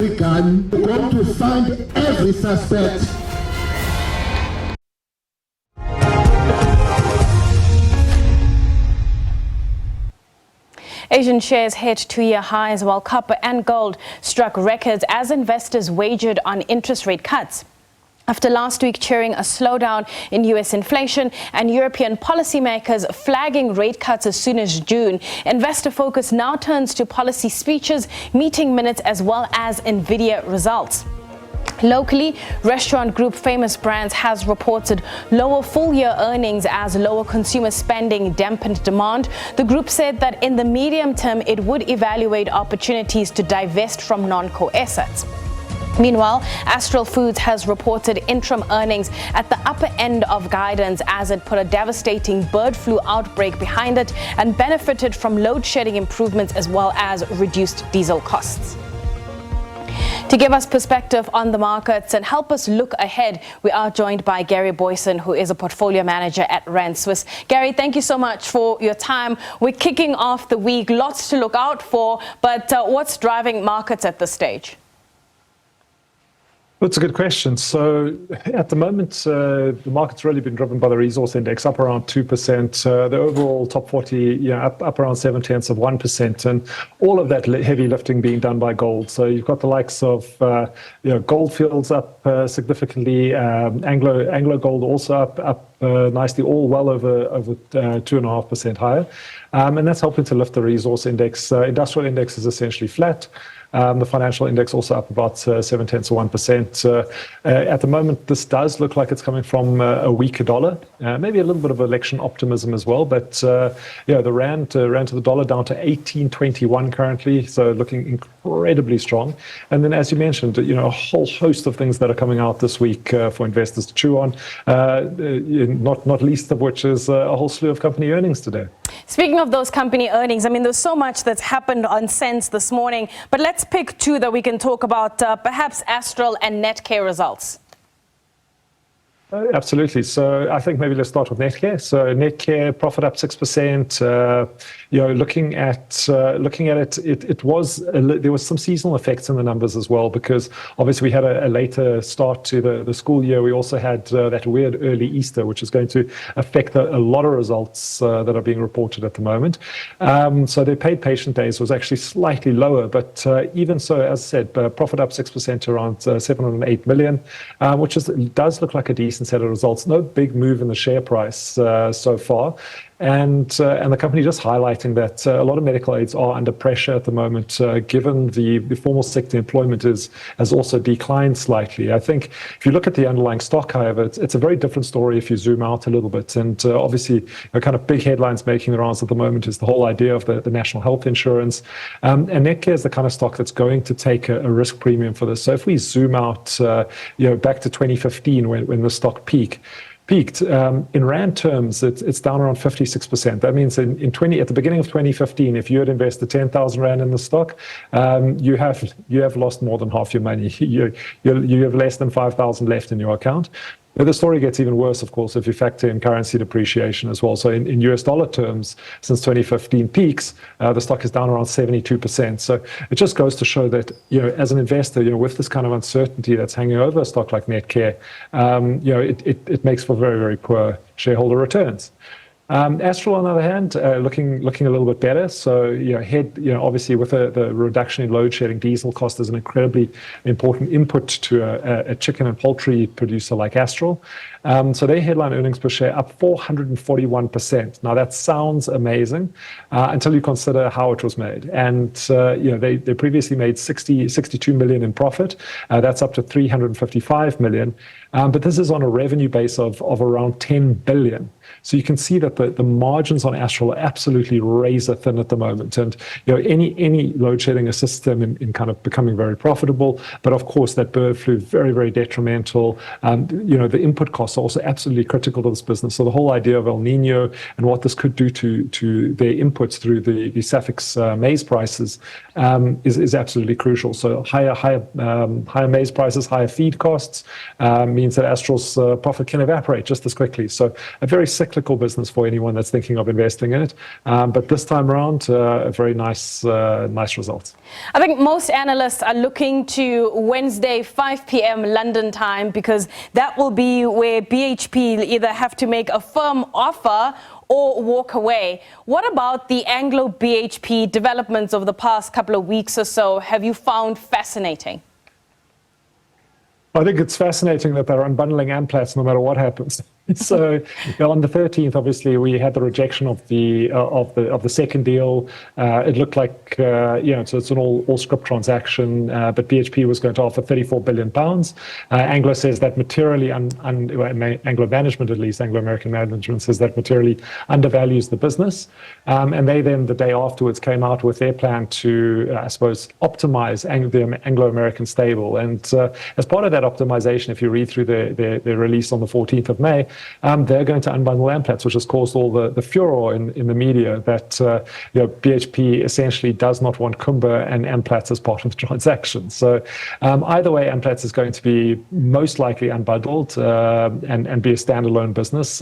gun, we're going to find every suspect. Asian shares hit two-year highs while copper and gold struck records as investors wagered on interest rate cuts. After last week cheering a slowdown in U.S. inflation and European policymakers flagging rate cuts as soon as June, investor focus now turns to policy speeches, meeting minutes, as well as Nvidia results. Locally, restaurant group Famous Brands has reported lower full-year earnings as lower consumer spending dampened demand. The group said that in the medium term, it would evaluate opportunities to divest from non-core assets. Meanwhile, Astral Foods has reported interim earnings at the upper end of guidance as it put a devastating bird flu outbreak behind it and benefited from load shedding improvements as well as reduced diesel costs. To give us perspective on the markets and help us look ahead, we are joined by Gary Boyson, who is a portfolio manager at Rand Swiss. Gary, thank you so much for your time. We're kicking off the week, lots to look out for, but what's driving markets at this stage? That's a good question. So at the moment, the market's really been driven by the resource index, up around 2%. The overall top 40, up around 0.7%, and all of that heavy lifting being done by gold. So you've got the likes of, Gold Fields up significantly, Anglo Gold also up nicely, all well over 2.5% higher, and that's helping to lift the resource index. Industrial index is essentially flat. The financial index also up about 0.7%. At the moment, this does look like it's coming from a weaker dollar, maybe a little bit of election optimism as well. But the rand to the dollar down to 18.21 currently, so looking incredibly strong. And then, as you mentioned, a whole host of things that are coming out this week for investors to chew on. Not least of which is a whole slew of company earnings today. Speaking of those company earnings, I mean, there's so much that's happened on Sense this morning, but let's pick two that we can talk about, perhaps Astral and Netcare results. Absolutely. So I think maybe let's start with Netcare. So Netcare profit up 6%. Looking at it, there was some seasonal effects in the numbers as well, because obviously we had a later start to the school year. We also had that weird early Easter, which is going to affect a lot of results that are being reported at the moment. So their paid patient days was actually slightly lower, but even so, as I said, profit up 6% to around 708 million, which does look like a decent set of results. No big move in the share price so far. And the company just highlighting that a lot of medical aids are under pressure at the moment, given the formal sector employment has also declined slightly. I think if you look at the underlying stock, however, it's a very different story if you zoom out a little bit. And obviously, kind of big headlines making the rounds at the moment is the whole idea of the national health insurance. And Netcare is the kind of stock that's going to take a risk premium for this. So if we zoom out, back to 2015 when the stock peaked. In Rand terms, it's down around 56%. That means at the beginning of 2015, if you had invested 10,000 Rand in the stock, you have lost more than half your money. You have less than 5,000 left in your account. But the story gets even worse, of course, if you factor in currency depreciation as well. So in US dollar terms, since 2015 peaks, the stock is down around 72%. So it just goes to show that, as an investor, with this kind of uncertainty that's hanging over a stock like Netcare, it makes for very, very poor shareholder returns. Astral, on the other hand, looking a little bit better. So, obviously with the reduction in load shedding, diesel cost is an incredibly important input to a chicken and poultry producer like Astral. So their headline earnings per share up 441%. Now that sounds amazing until you consider how it was made. And they previously made 62 million in profit. That's up to 355 million. But this is on a revenue base of around 10 billion. So you can see that the margins on Astral are absolutely razor thin at the moment. And any load shedding assists them in kind of becoming very profitable. But of course, that bird flu, very, very detrimental. The input costs are also absolutely critical to this business. So the whole idea of El Nino and what this could do to their inputs through the suffix maize prices is absolutely crucial. So higher maize prices, higher feed costs means that Astral's profit can evaporate just as quickly. So a very cyclical business for anyone that's thinking of investing in it. But this time around, a very nice result. I think most analysts are looking to Wednesday, 5 p.m. London time, because that will be where BHP either have to make a firm offer or walk away. What about the Anglo-BHP developments of the past couple of weeks or so have you found fascinating? I think it's fascinating that they're unbundling Amplats no matter what happens. So on the 13th, obviously, we had the rejection of the second deal. It looked like so it's an all scrip transaction, but BHP was going to offer £34 billion. Anglo says that materially, Anglo management at least, Anglo-American management says that materially undervalues the business. And they then the day afterwards came out with their plan to, I suppose, optimize the Anglo-American stable. And as part of that optimization, if you read through the release on the 14th of May, they're going to unbundle Amplats, which has caused all the furor in the media that BHP essentially does not want Kumba and Amplats as part of the transaction. So either way, Amplats is going to be most likely unbundled and be a standalone business.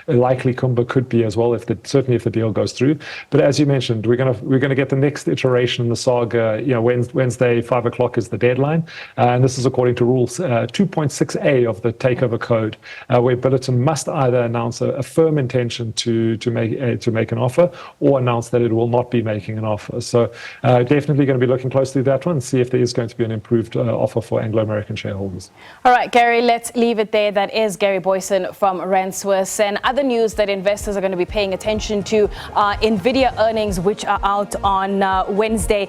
Likely Kumba could be as well, certainly if the deal goes through. But as you mentioned, we're going to get the next iteration in the saga. Wednesday 5 o'clock is the deadline, and this is according to rules 2.6a of the Takeover Code, where Bulletin must either announce a firm intention to make an offer or announce that it will not be making an offer. So definitely going to be looking closely at that one and see if there is going to be an improved offer for Anglo-American shareholders. All right, Gary, let's leave it there. That is Gary Boyson from Rand Swiss. And other news that investors are going to be paying attention to are Nvidia earnings, which are out on Wednesday.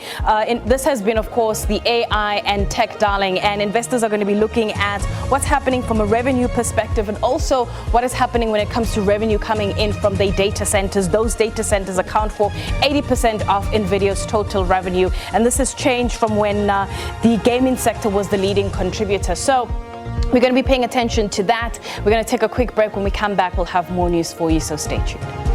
This has been, of course, the AI and tech darling, and investors are going to be looking at what's happening from a revenue perspective and also what is happening when it comes to revenue coming in from their data centers. Those data centers account for 80% of Nvidia's total revenue, and this has changed from when the gaming sector was the leading contributor. So we're going to be paying attention to that. We're going to take a quick break. When we come back, we'll have more news for you, so stay tuned.